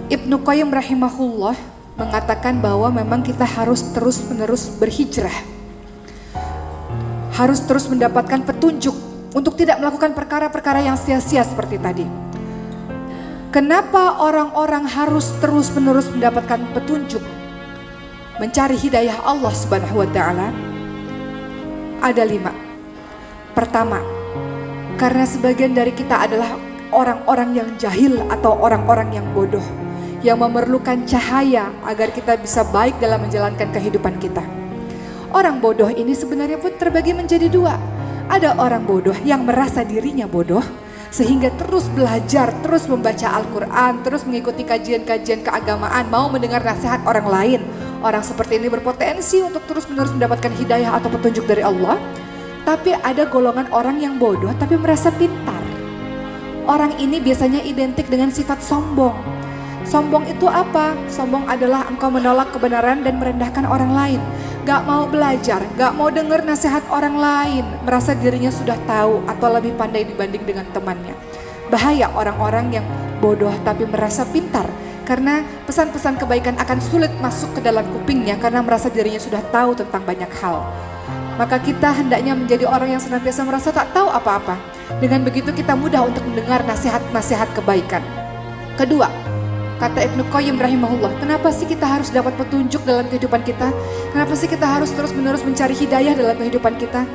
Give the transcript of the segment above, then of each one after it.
Ibnu Qayyim rahimahullah mengatakan bahwa memang kita harus terus-menerus berhijrah. Harus terus mendapatkan petunjuk untuk tidak melakukan perkara-perkara yang sia-sia seperti tadi. Kenapa orang-orang harus terus-menerus mendapatkan petunjuk? Mencari hidayah Allah Subhanahu wa Ta'ala. Ada 5. Pertama, karena sebagian dari kita adalah orang-orang yang jahil atau orang-orang yang bodoh, yang memerlukan cahaya agar kita bisa baik dalam menjalankan kehidupan kita. Orang bodoh ini sebenarnya pun terbagi menjadi 2. Ada orang bodoh yang merasa dirinya bodoh, sehingga terus belajar, terus membaca Al-Quran, terus mengikuti kajian-kajian keagamaan, mau mendengar nasihat orang lain. Orang seperti ini berpotensi untuk terus-menerus mendapatkan hidayah atau petunjuk dari Allah. Tapi ada golongan orang yang bodoh tapi merasa pintar. Orang ini biasanya identik dengan sifat sombong. Sombong itu apa? Sombong adalah engkau menolak kebenaran dan merendahkan orang lain. Gak mau belajar, gak mau dengar nasihat orang lain. Merasa dirinya sudah tahu atau lebih pandai dibanding dengan temannya. Bahaya orang-orang yang bodoh tapi merasa pintar. Karena pesan-pesan kebaikan akan sulit masuk ke dalam kupingnya karena merasa dirinya sudah tahu tentang banyak hal. Maka kita hendaknya menjadi orang yang senantiasa merasa tak tahu apa-apa. Dengan begitu kita mudah untuk mendengar nasihat-nasihat kebaikan. Kedua, kata Ibnu Qayyim rahimahullah, kenapa sih kita harus dapat petunjuk dalam kehidupan kita? Kenapa sih kita harus terus-menerus mencari hidayah dalam kehidupan kita?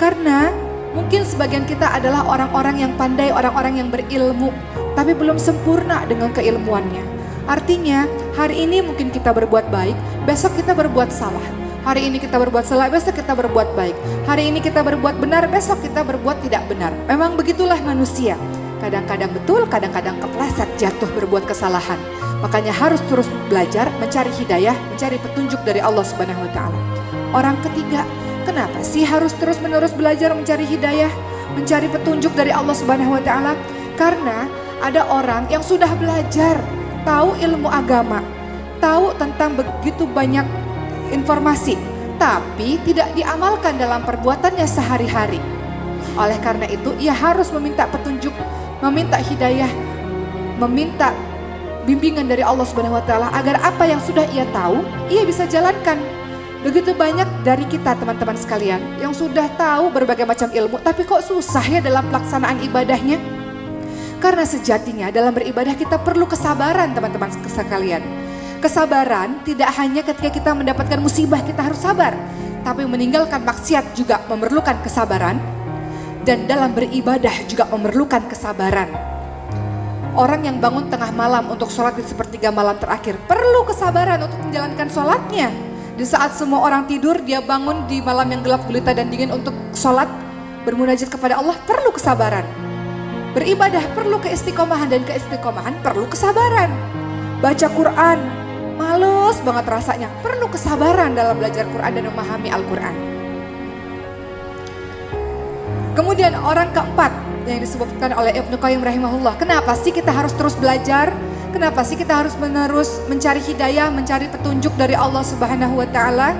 Karena mungkin sebagian kita adalah orang-orang yang pandai, orang-orang yang berilmu, tapi belum sempurna dengan keilmuannya. Artinya, hari ini mungkin kita berbuat baik, besok kita berbuat salah. Hari ini kita berbuat salah, besok kita berbuat baik. Hari ini kita berbuat benar, besok kita berbuat tidak benar. Memang begitulah manusia. Kadang-kadang betul, kadang-kadang kepleset jatuh berbuat kesalahan. Makanya harus terus belajar, mencari hidayah, mencari petunjuk dari Allah Subhanahu wa Ta'ala. Orang ketiga, kenapa sih harus terus-menerus belajar mencari hidayah, mencari petunjuk dari Allah Subhanahu wa Ta'ala? Karena ada orang yang sudah belajar, tahu ilmu agama, tahu tentang begitu banyak informasi, tapi tidak diamalkan dalam perbuatannya sehari-hari. Oleh karena itu, ia harus meminta petunjuk, meminta hidayah, meminta bimbingan dari Allah Subhanahu wa Ta'ala agar apa yang sudah ia tahu, ia bisa jalankan. Begitu banyak dari kita teman-teman sekalian yang sudah tahu berbagai macam ilmu, tapi kok susah ya dalam pelaksanaan ibadahnya? Karena sejatinya dalam beribadah kita perlu kesabaran teman-teman sekalian. Kesabaran tidak hanya ketika kita mendapatkan musibah kita harus sabar, tapi meninggalkan maksiat juga memerlukan kesabaran. Dan dalam beribadah juga memerlukan kesabaran. Orang yang bangun tengah malam untuk sholat di sepertiga malam terakhir perlu kesabaran untuk menjalankan sholatnya. Di saat semua orang tidur, dia bangun di malam yang gelap gulita dan dingin untuk sholat, bermunajat kepada Allah, perlu kesabaran. Beribadah perlu keistiqomahan dan keistiqomahan perlu kesabaran. Baca Quran, males banget rasanya, perlu kesabaran dalam belajar Quran dan memahami Al-Quran. Kemudian orang keempat yang disebutkan oleh Ibnu Qayyim rahimahullah, kenapa sih kita harus terus belajar? Kenapa sih kita harus menerus mencari hidayah, mencari petunjuk dari Allah Subhanahu wa Ta'ala?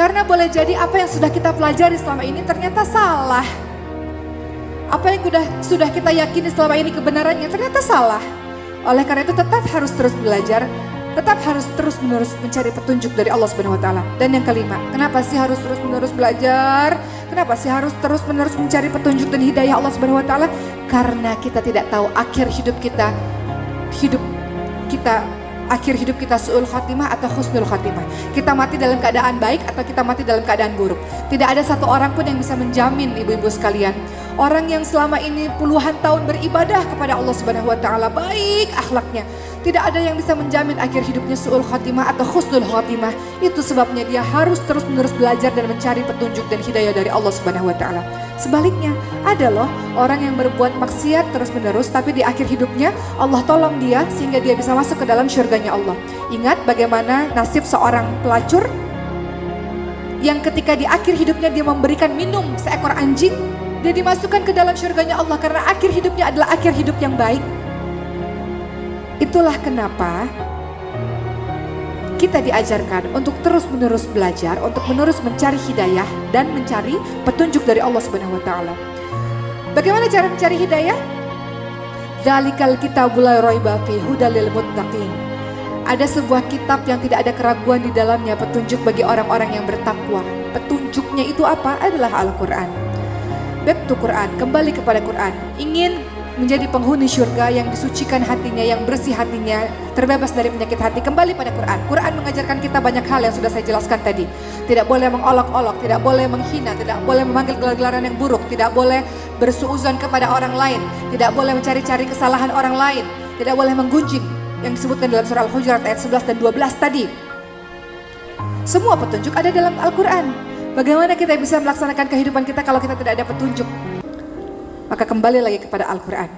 Karena boleh jadi apa yang sudah kita pelajari selama ini ternyata salah. Apa yang sudah kita yakini selama ini kebenarannya ternyata salah. Oleh karena itu tetap harus terus belajar, tetap harus terus-menerus mencari petunjuk dari Allah Subhanahu wa Ta'ala. Dan yang kelima, kenapa sih harus terus-menerus belajar? Kenapa sih harus terus-menerus mencari petunjuk dan hidayah Allah Subhanahu wa Ta'ala? Karena kita tidak tahu akhir hidup kita akhir hidup kita su'ul khatimah atau husnul khatimah. Kita mati dalam keadaan baik atau kita mati dalam keadaan buruk. Tidak ada satu orang pun yang bisa menjamin, ibu-ibu sekalian. Orang yang selama ini puluhan tahun beribadah kepada Allah Subhanahu wa Ta'ala, baik akhlaknya, tidak ada yang bisa menjamin akhir hidupnya su'ul khatimah atau husnul khatimah. Itu sebabnya dia harus terus-menerus belajar dan mencari petunjuk dan hidayah dari Allah Subhanahu wa Ta'ala. Sebaliknya, ada loh orang yang berbuat maksiat terus-menerus, tapi di akhir hidupnya Allah tolong dia sehingga dia bisa masuk ke dalam syurganya Allah. Ingat bagaimana nasib seorang pelacur yang ketika di akhir hidupnya dia memberikan minum seekor anjing, dia dimasukkan ke dalam syurganya Allah karena akhir hidupnya adalah akhir hidup yang baik. Itulah kenapa kita diajarkan untuk terus-menerus belajar, untuk menerus mencari hidayah dan mencari petunjuk dari Allah Subhanahu wa Ta'ala. Bagaimana cara mencari hidayah? Dzalikal kitabul la raiba fihi hudal lil muttaqin. Ada sebuah kitab yang tidak ada keraguan di dalamnya, petunjuk bagi orang-orang yang bertakwa. Petunjuknya itu apa? Adalah Al-Quran. Back to Quran, kembali kepada Quran. Ingin menjadi penghuni syurga yang disucikan hatinya, yang bersih hatinya, terbebas dari penyakit hati, kembali pada Quran. Quran mengajarkan kita banyak hal yang sudah saya jelaskan tadi. Tidak boleh mengolok-olok, tidak boleh menghina, tidak boleh memanggil gelar-gelaran yang buruk, tidak boleh bersuuzon kepada orang lain, tidak boleh mencari-cari kesalahan orang lain, tidak boleh menggunjing, yang disebutkan dalam surah Al-Hujurat ayat 11 dan 12 tadi. Semua petunjuk ada dalam Al-Quran. Bagaimana kita bisa melaksanakan kehidupan kita kalau kita tidak ada petunjuk? Maka kembali lagi kepada Al-Quran.